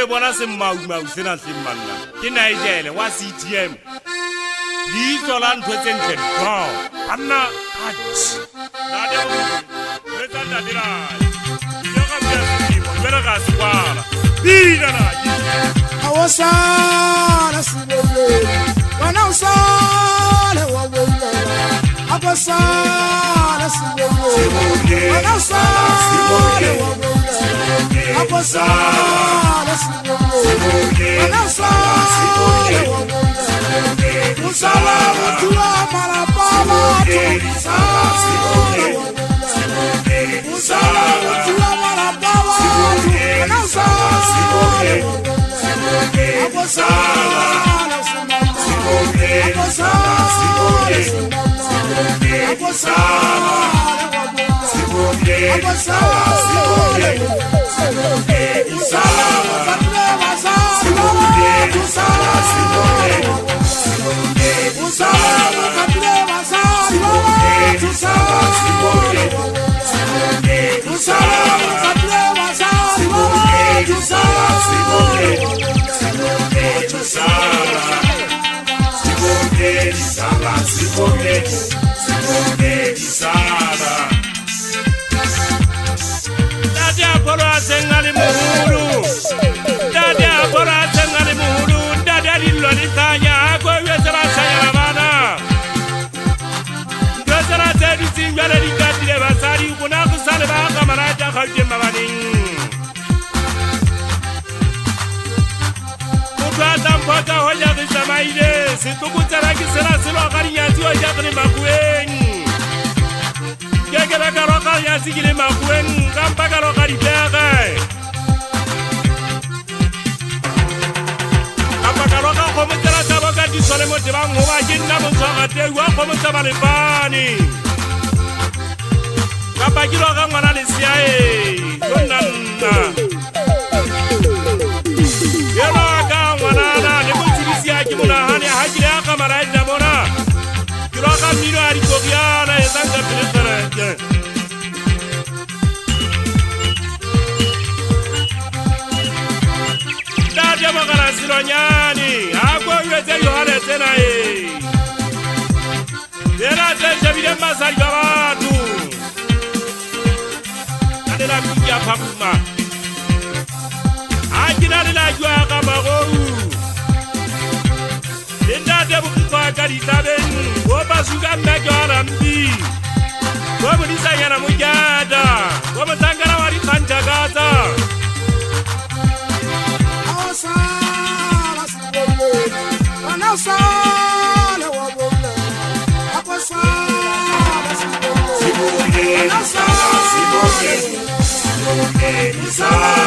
Bona se mau sena se manna. Ke Nigel wa CTM. Li tsola ntwe tsentle ba. Anna ach. Na de le tsanda dira. Yo ka bia simo, bera ka swala. Bina na. Awasala sibole. Wana usale wa wele. Abasala sibole. Wana usale wa wele. Abasala sibole. Wana usale wa wele. Usala mutua malapala tu. Usala mutua malapala tu. Wana usale. Abasala sibole. Abasala sibole. Abasala sibole. Abasala sibole. Usala katleva sibole. Usala sibole. Usala katleva sibole. Usala sibole. Usala katleva sibole. Usala sibole. Usala sibole. Sala Dadi apora sengali muhuru Dadi apora sengali muhuru Dadi alilo litanya Ako yesera sayara bana Yesera sedi singwele likatile basari Ukuna kusale baka maraja khalte mabani Kukwata mpaka hoja kisamaile Situkutara kisera silo akari nyanti hoja kini makueni Kekera karoka ya sigile makwen kampa karoka ripere Kampa karoka komutera saboka disole motiba ngoba jinna mutsaga tewa komutaba lepani Kampa kiroka ngwana lesiae Donanna Yelo aka ngwana na nemutibisia kimuna hani hajire aka maraja mona Kiroka mino arikogiana ezanga piletara Dadia magana silonyani Ako yuete yohane tena Dera teje vile masari gabatu Nadela kukia pakuma Ajina nila jua kama goru Linda debu kukwa karita benu Woba suga mejo arambi Wobu nisa yana mujada Wobu tangara wari panjagata Awasala sibole. Wana usale wa wele. Abasala sibole. Wana usale.